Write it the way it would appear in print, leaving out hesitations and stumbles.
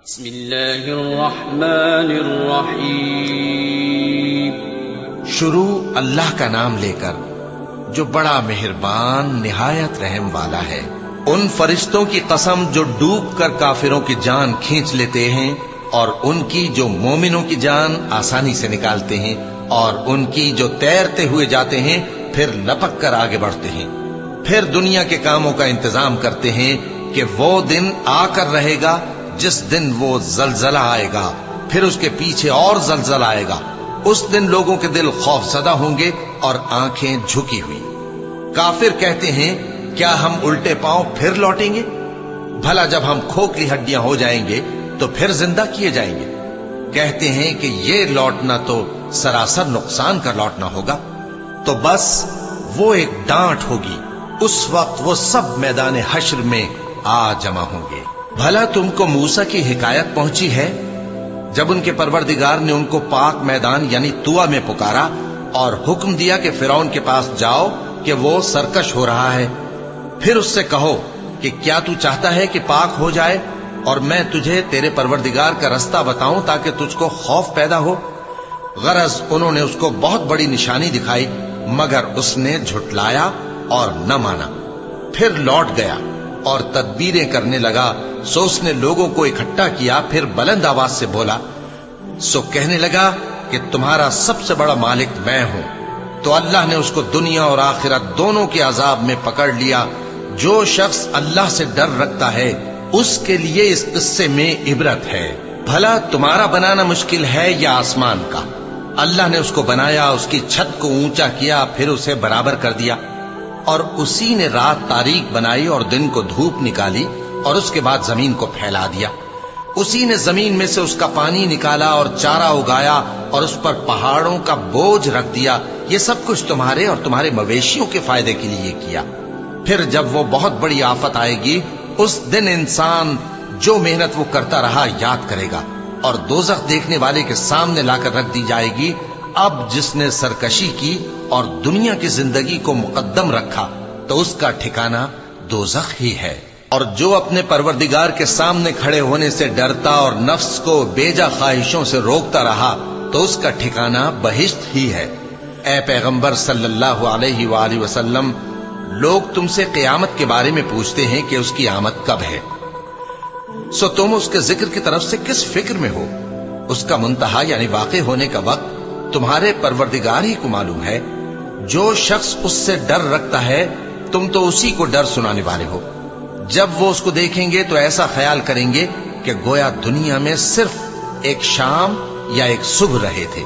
بسم اللہ الرحمن الرحیم۔ شروع اللہ کا نام لے کر جو بڑا مہربان نہایت رحم والا ہے۔ ان فرشتوں کی قسم جو ڈوب کر کافروں کی جان کھینچ لیتے ہیں، اور ان کی جو مومنوں کی جان آسانی سے نکالتے ہیں، اور ان کی جو تیرتے ہوئے جاتے ہیں پھر لپک کر آگے بڑھتے ہیں، پھر دنیا کے کاموں کا انتظام کرتے ہیں کہ وہ دن آ کر رہے گا جس دن وہ زلزلہ آئے گا، پھر اس کے پیچھے اور زلزلہ آئے گا۔ اس دن لوگوں کے دل خوف زدہ ہوں گے اور آنکھیں جھکی ہوئی۔ کافر کہتے ہیں کیا ہم الٹے پاؤں پھر لوٹیں گے؟ بھلا جب ہم کھوکھلی ہڈیاں ہو جائیں گے تو پھر زندہ کیے جائیں گے؟ کہتے ہیں کہ یہ لوٹنا تو سراسر نقصان کا لوٹنا ہوگا۔ تو بس وہ ایک ڈانٹ ہوگی، اس وقت وہ سب میدان حشر میں آ جمع ہوں گے۔ بھلا تم کو موسیٰ کی حکایت پہنچی ہے جب ان کے پروردگار نے ان کو پاک میدان یعنی طویٰ میں پکارا اور حکم دیا کہ فرعون کے پاس جاؤ کہ وہ سرکش ہو رہا ہے، پھر اس سے کہو کہ کیا تو چاہتا ہے کہ پاک ہو جائے اور میں تجھے تیرے پروردگار کا رستہ بتاؤں تاکہ تجھ کو خوف پیدا ہو؟ غرض انہوں نے اس کو بہت بڑی نشانی دکھائی، مگر اس نے جھٹلایا اور نہ مانا۔ پھر لوٹ گیا اور تدبیریں کرنے لگا، سو اس نے لوگوں کو اکٹھا کیا، پھر بلند آواز سے بولا، سو کہنے لگا کہ تمہارا سب سے بڑا مالک میں ہوں۔ تو اللہ نے اس کو دنیا اور آخرت دونوں کے عذاب میں پکڑ لیا۔ جو شخص اللہ سے ڈر رکھتا ہے اس کے لیے اس قصے میں عبرت ہے۔ بھلا تمہارا بنانا مشکل ہے یا آسمان کا؟ اللہ نے اس کو بنایا، اس کی چھت کو اونچا کیا، پھر اسے برابر کر دیا، اور اسی نے رات تاریک بنائی اور دن کو دھوپ نکالی، اور اس کے بعد زمین کو پھیلا دیا۔ اسی نے زمین میں سے اس کا پانی نکالا اور چارہ اگایا اور اس پر پہاڑوں کا بوجھ رکھ دیا۔ یہ سب کچھ تمہارے اور تمہارے مویشیوں کے فائدے کے لیے کیا۔ پھر جب وہ بہت بڑی آفت آئے گی، اس دن انسان جو محنت وہ کرتا رہا یاد کرے گا، اور دوزخ دیکھنے والے کے سامنے لا کر رکھ دی جائے گی۔ اب جس نے سرکشی کی اور دنیا کی زندگی کو مقدم رکھا تو اس کا ٹھکانہ دوزخ ہی ہے۔ اور جو اپنے پروردگار کے سامنے کھڑے ہونے سے ڈرتا اور نفس کو بیجا خواہشوں سے روکتا رہا تو اس کا ٹھکانہ بہشت ہی ہے۔ اے پیغمبر صلی اللہ علیہ وآلہ وسلم، لوگ تم سے قیامت کے بارے میں پوچھتے ہیں کہ اس کی آمد کب ہے، سو تم اس کے ذکر کی طرف سے کس فکر میں ہو؟ اس کا منتہا یعنی واقع ہونے کا وقت تمہارے پروردگار ہی کو معلوم ہے۔ جو شخص اس سے ڈر رکھتا ہے تم تو اسی کو ڈر سنانے والے ہو۔ جب وہ اس کو دیکھیں گے تو ایسا خیال کریں گے کہ گویا دنیا میں صرف ایک شام یا ایک صبح رہے تھے۔